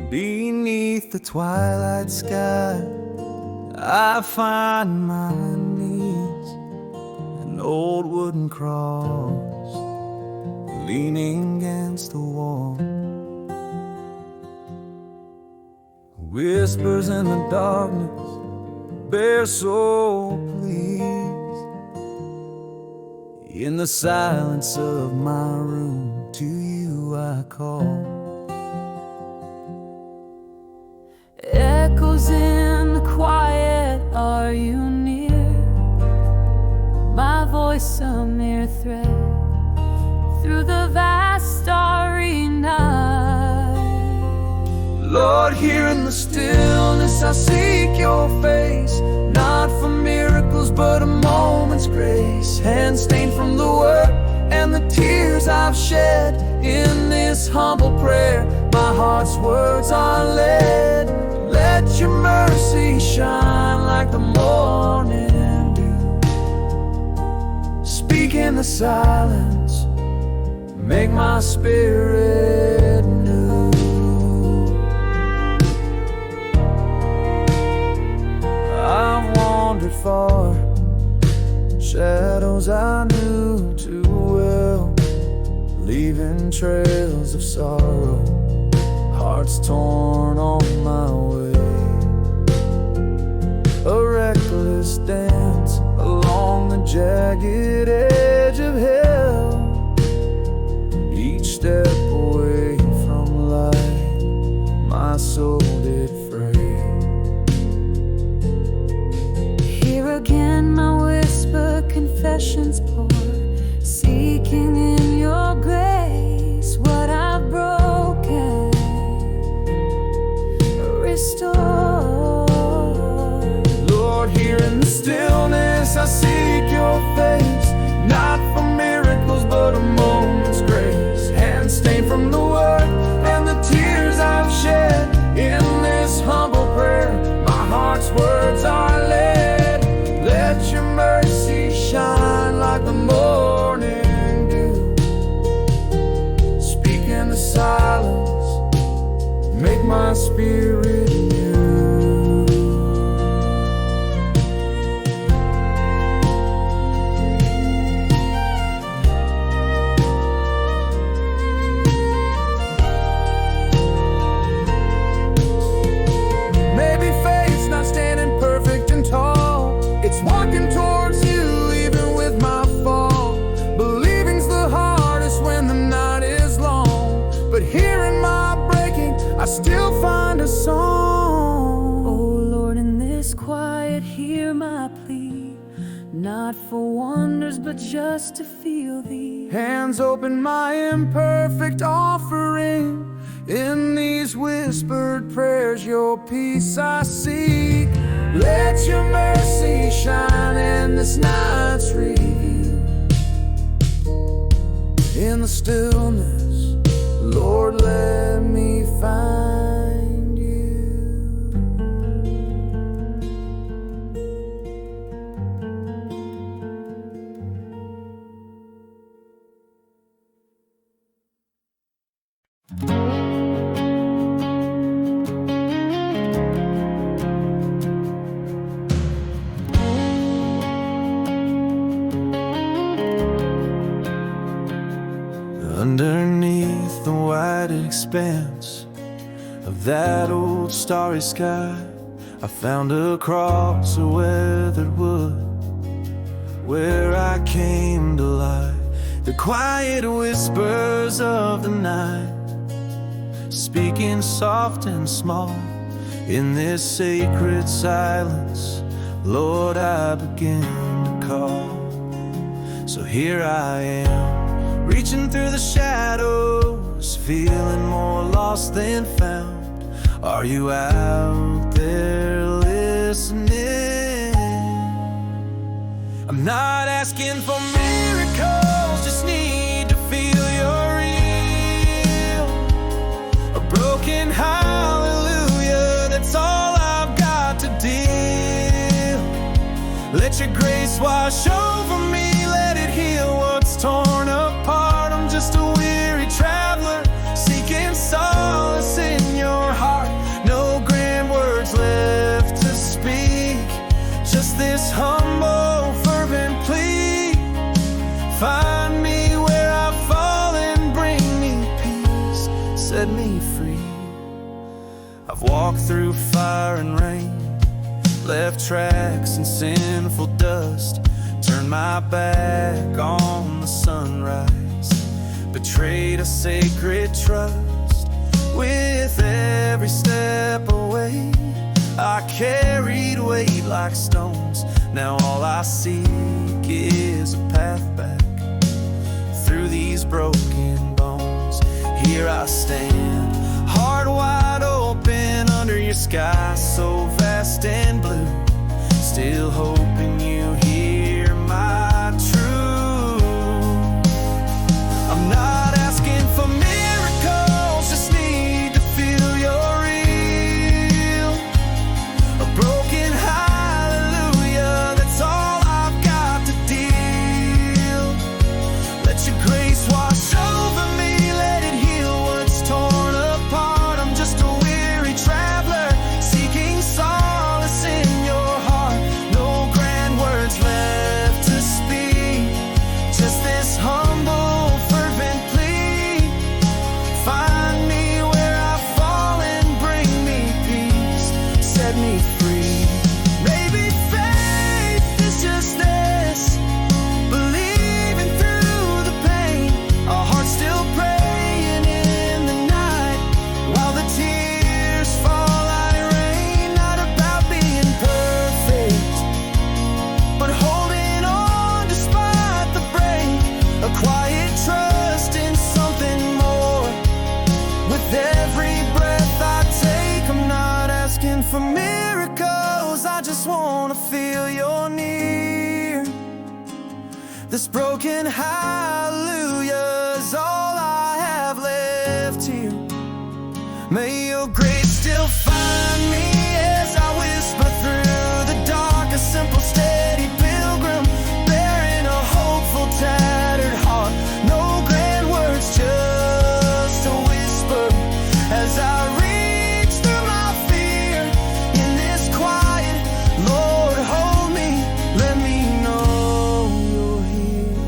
Beneath the twilight sky, I find my knees, an old wooden cross leaning against the wall. Whispers in the darkness bear so please. In the silence of my room, to you I call. Echoes in the quiet, are you near? My voice a mere thread through the vast starry night. Lord, here in the stillness I seek your face, not for miracles but a moment's grace, hand stained from the work and the tears I've shed. In this humble prayer my heart's words are led. Let your mercy shine like the morning dew. Speak in the silence, make my spirit new. I've wandered far, shadows I knew too well, leaving trails of sorrow, hearts torn on my way. A reckless dance along the jagged edge of hell, each step away from light my soul did fray. Here again my whisper confessions pour, seeking in your grace what I've broken, restore. Lord, here in the stillness I seek your face, not for miracles but a moment's grace, hand stained from the work and the tears I've shed. In this humble prayer my heart's words are led. Let your mercy shine like the morning dew. Speak in the silence, make my spirit new. Maybe faith's not standing perfect and tall, it's walking towards you even with my fall. Believing's the hardest when the night is long, but here in my breaking I still find a song. Oh Lord, in this quiet hear my plea, not for wonders but just to feel thee. Hands open my imperfect offering, in these whispered prayers your peace I seek. Let your mercy shine in this night's review. In the stillness, Lord, let me find you. Underneath expanse of that old starry sky, I found across a weathered wood where I came to lie. The quiet whispers of the night, speaking soft and small. In this sacred silence, Lord, I begin to call. So here I am, reaching through the shadows, feeling more lost than found. Are you out there listening? I'm not asking for miracles, just need to feel you're real. A broken hallelujah, that's all I've got to deal. Let your grace wash over me, let it heal what's torn apart. I'm just a weary traveler, seeking solace in your heart. No grand words left to speak, just this humble, fervent plea. Find me where I've fallen, bring me peace, set me free. I've walked through fire and rain, left tracks in sinful dust, turned my back on the sunrise, betrayed a sacred trust. With every step away, I carried weight like stones. Now all I seek is a path back through these broken bones. Here I stand, heart wide open under your sky so vast and blue, still hoping you hear my truth. I'm not asking for miracles, just need to feel you're real. A broken hallelujah, that's all I've got to deal. Let your grace wash over me, let it heal what's torn apart. I'm just a weary traveler, seeking solace in your heart. No grand words left to speak, just this humble, fervent plea. Find me where I've fallen, bring me peace, set me free. Maybe faith is just this, believing through the pain, our hearts still praying in the night while the tears fall like rain. Not about being perfect, but holding on despite the break. A quiet trust in something more. With every breath I take, I'm not asking for miracles, I just wanna feel you're near. This broken hallelujah is all I have left here. May your grace still find me as I whisper through the dark, a simple steady pilgrim, bearing a hopeful tattered heart. No grand words, just a whisper as I reach through my fear. In this quiet, Lord, hold me, let me know you're here.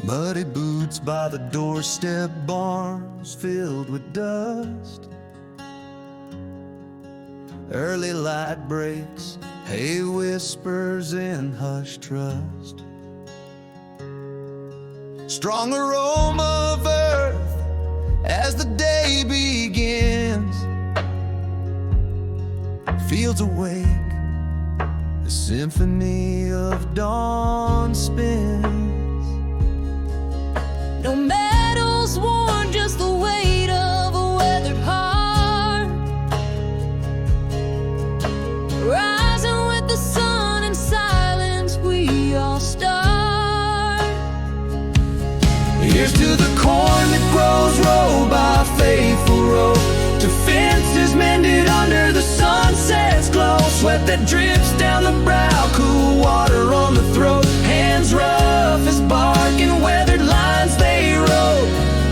Muddy boots by the doorstep, barns filled with dust. Early light breaks, hay whispers in hushed trust. Strong aroma of earth as the day begins. Fields awake, the symphony of dawn spins. No medals worn, just the weight of a weathered heart. Rising with the sun in silence, we all start. Here's to the corn that grows row by faith. rope to fences mended under the sunset's glow. Sweat that drips down the brow, cool water on the throat. Hands rough as bark and weathered lines they wrote.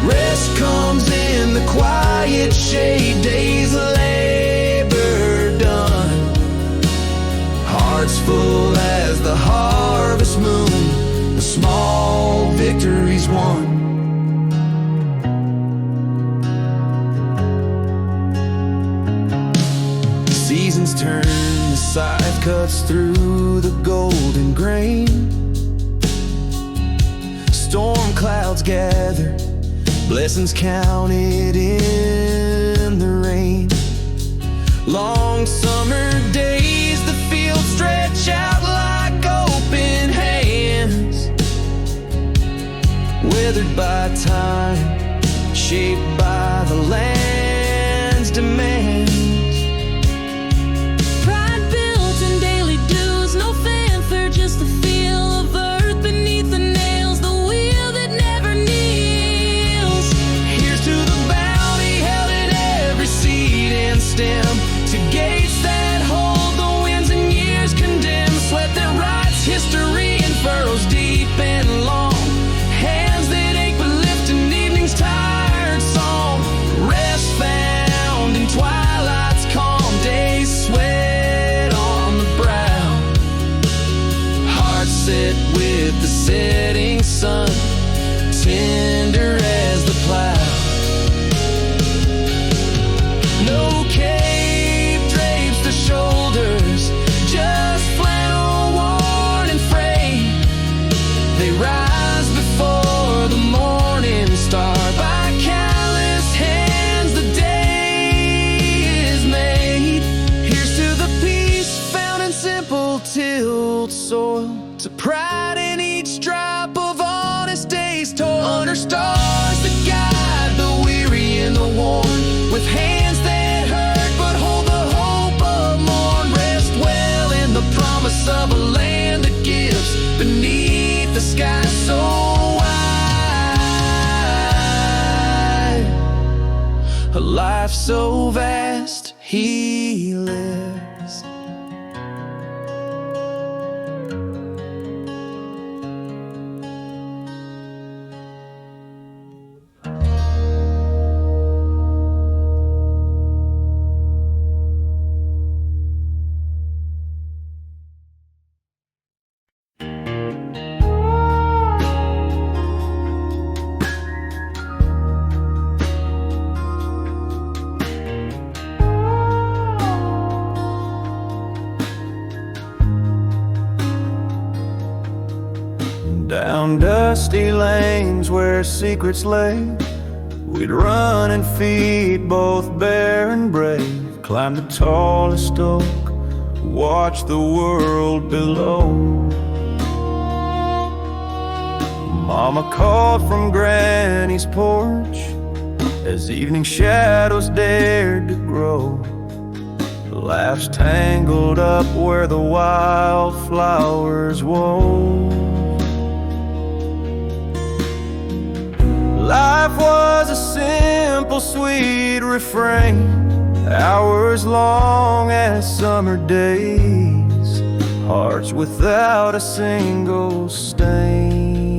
Rest comes in the quiet shade, days of labor done. Hearts full as the harvest moon, the small victories won. Seasons turn, the scythe cuts through the golden grain. Storm clouds gather, blessings counted in the rain. Long summer days, the fields stretch out like open hands. Weathered by time, shaped by the land's demands. Pride built in daily dues, no fanfare, just the feel of earth beneath the nails, the wheel that never kneels. Here's to the bounty held in every seed and stem, to gates that hold the winds and years condemn. Sweat that writes history in furrows deep and long. Hands that ache but lift in evening's tired song. Rest found in twilight's calm, days sweat on the brow. Hearts set with the setting sun, tender as the plow. No cape drapes the shoulders, just flannel worn and frayed. They rise before the morning star, by callous hands the day is made. Here's to the peace found in simple tilled soil, to pride in each drop of honest day's toil. Under stars that guide the weary and the worn, with hands that hurt but hold the hope of morn. Rest well in the promise of a land that gives beneath the sky so wide. A life so vast he lives. Down dusty lanes where secrets lay, we'd run and feed both bear and brave. Climb the tallest oak, watch the world below. Mama called from Granny's porch as evening shadows dared to grow. Laughs tangled up where the wildflowers wove. Life was a simple, sweet refrain, hours long as summer days, hearts without a single stain.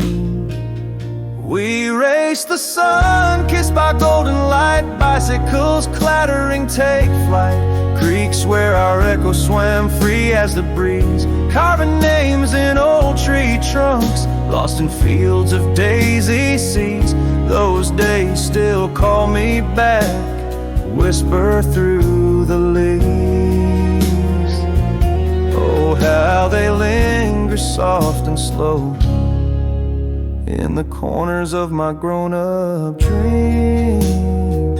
We raced the sun, kissed by golden light, bicycles clattering take flight, creeks where our echo swam free as the breeze, carving names in old tree trunks, lost in fields of daisy seeds. Those days still call me back, whisper through the leaves. Oh, how they linger soft and slow in the corners of my grown-up dreams.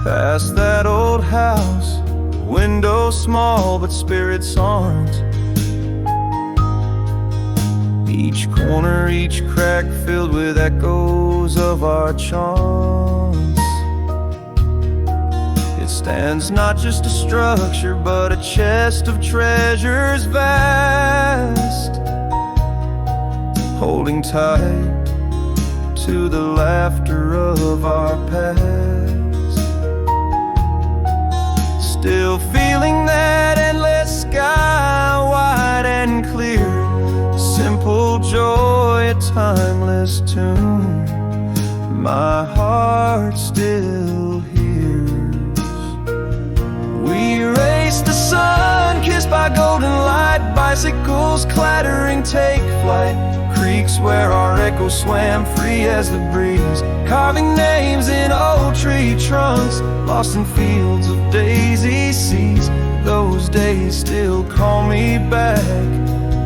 Past that old house, window small but spirits aren't. Each corner, each crack filled with echoes of our chants. It stands not just a structure, but a chest of treasures vast. holding tight to the laughter of our past. Still feeling that endless sky, wide and clear, simple joy, a timeless tune. My heart still hears. We race the sun, kissed by golden light, bicycles clattering take flight, creeks where our echo swam free as the breeze, carving names in old tree trunks, lost in fields of daisy seas. Those days still call me back,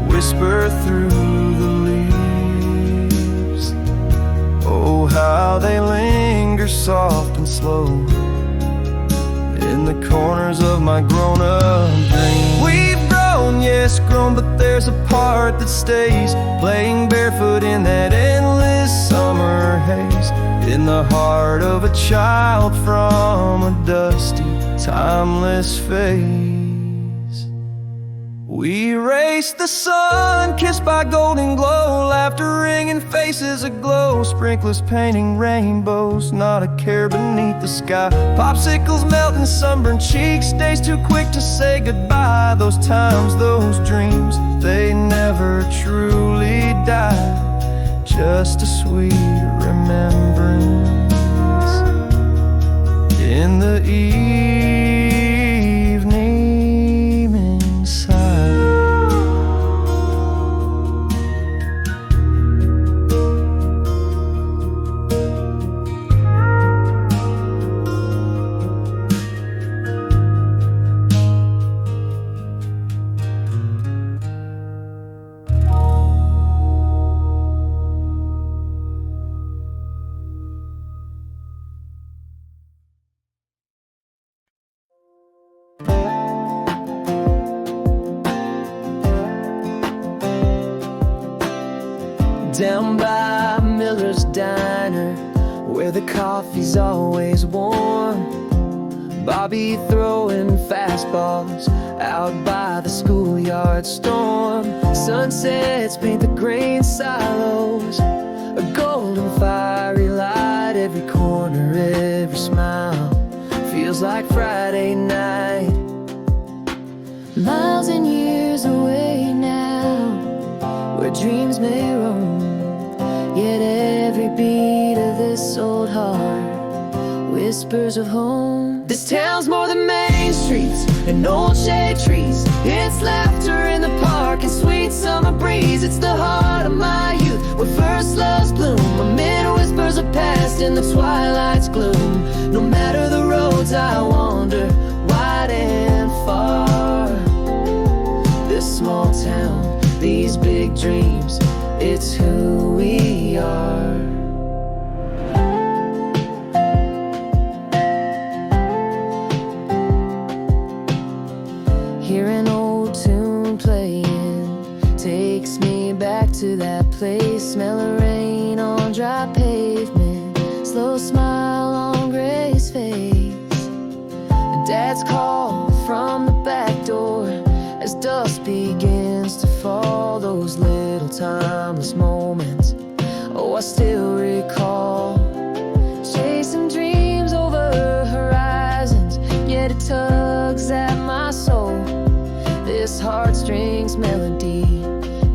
whisper through the leaves. Oh, how they linger soft and slow in the corners of my grown-up dreams. We've grown, yes, grown, but there's a part that stays, playing barefoot in that endless summer haze, in the heart of a child from a dusty, timeless phase. We race the sun, kissed by golden glow, laughter ringing, faces aglow, sprinklers painting rainbows, not a care beneath the sky, popsicles melting sunburned cheeks, days too quick to say goodbye. Those times, those dreams, they never truly die, just a sweet remembrance in the evening silence. Down by Miller's Diner, where the coffee's always warm, Bobby throwing fastballs out by the schoolyard storm. Sunsets paint the grain silos, a golden fiery light, every corner, every smile feels like Friday night. Miles and years away now, where dreams may roam, yet every beat of this old heart whispers of home. This town's more than main streets and old shade trees. It's laughter in the park and sweet summer breeze. It's the heart of my youth, where first loves bloom, amid whispers of past in the twilight's gloom. No matter the roads I wander, wide and far, this small town, these big dreams, it's who we are. Hear an old tune playing, takes me back to that place. Smell of rain on dry pavement, slow smile on Gray's face. Dad's call from the back door as dusk begins to fall. Those little timeless moments, oh, I still recall. Chasing dreams over horizons, yet it tugs at my soul. This heartstrings melody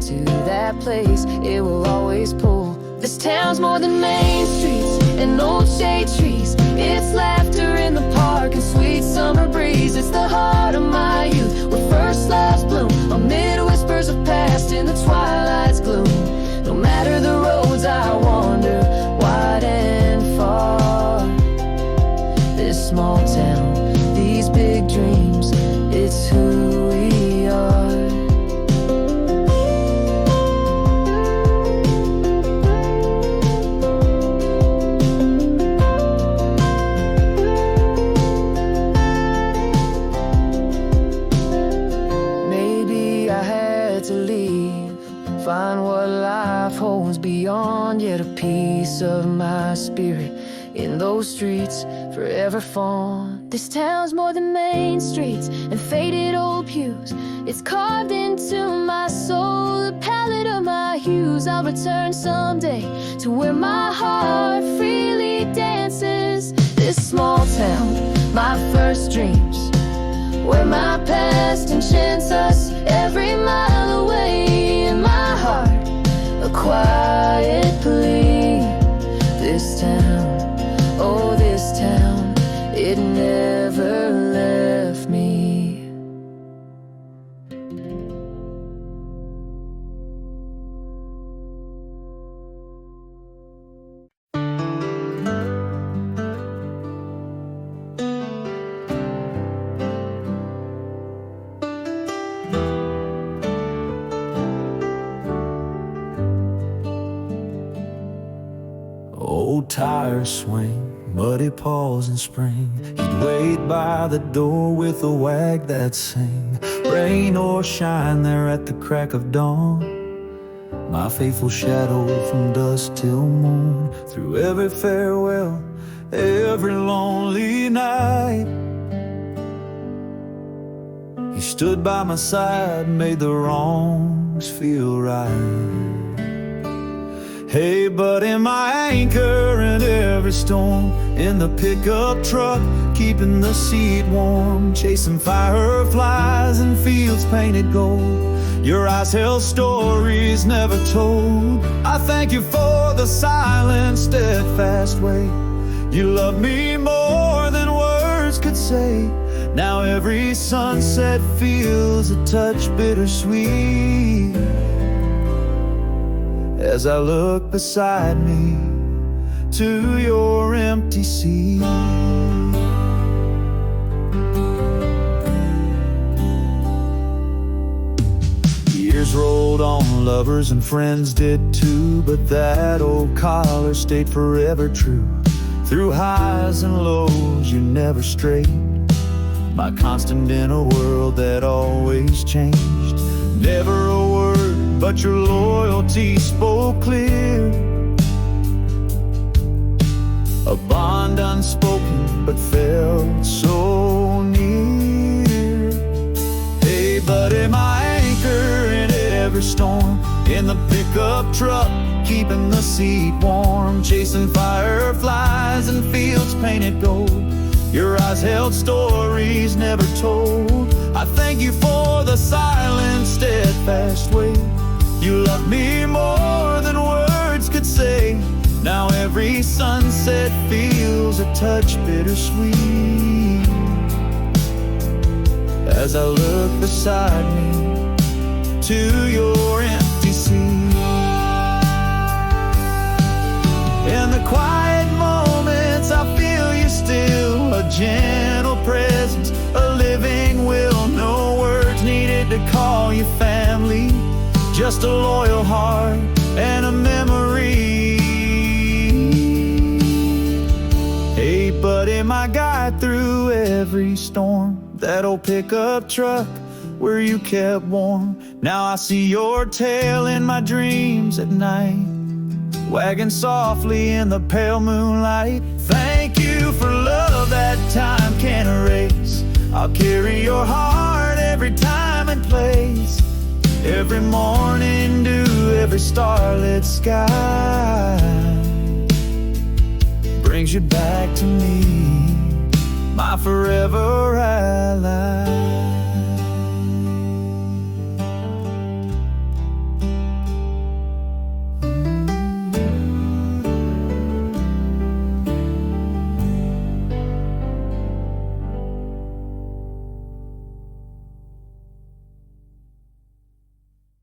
to that place, it will always pull. This town's more than main streets and old shade trees. It's laughter in the park and sweet summer breeze. It's the heart of my youth, where first loves bloom, amid whispers of past in the twilight's gloom. No matter the roads I wander, wide and far, this small town, these big dreams, it's who we are. Find what life holds beyond, yet a piece of my spirit in those streets forever fond. This town's more than main streets and faded old pews. It's carved into my soul, the palette of my hues. knows I'll return someday to where my heart freely dances. This small town, my first dreams, where my past enchants us every mile away. In my heart, a quiet plea. This town, oh this town, it never left me. Old tires swing, muddy paws in spring. He'd wait by the door with a wag that sing. Rain or shine there at the crack of dawn, my faithful shadow from dusk till moon. Through every farewell, every lonely night, he stood by my side, made the wrongs feel right. Hey buddy, my anchor in every storm, in the pickup truck, keeping the seat warm, chasing fireflies in fields painted gold. Your eyes held stories never told. I thank you for the silent, steadfast way. You love me more than words could say. Now every sunset feels a touch bittersweet as I look beside me to your empty seat. Years rolled on, lovers and friends did too, but that old collar stayed forever true. Through highs and lows, you never strayed, my constant in a world that always changed. Never a word, but your loyalty spoke clear. A bond unspoken, but felt so near. Hey buddy, my anchor in every storm, in the pickup truck, keeping the seat warm, chasing fireflies in fields painted gold. Your eyes held stories never told. I thank you for the silent, steadfast way. You love me more than words could say. Now every sunset feels a touch bittersweet as I look beside me to your empty seat. In the quiet moments I feel you still, a gentle presence, a living will. No words needed to call you family, just a loyal heart and a memory. Hey buddy, my guide through every storm, that old pickup truck where you kept warm. Now I see your tail in my dreams at night, wagging softly in the pale moonlight. Thank you for love that time can't erase. I'll carry your heart every time and place, every morning dew, every starlit sky brings you back to me, my forever ally.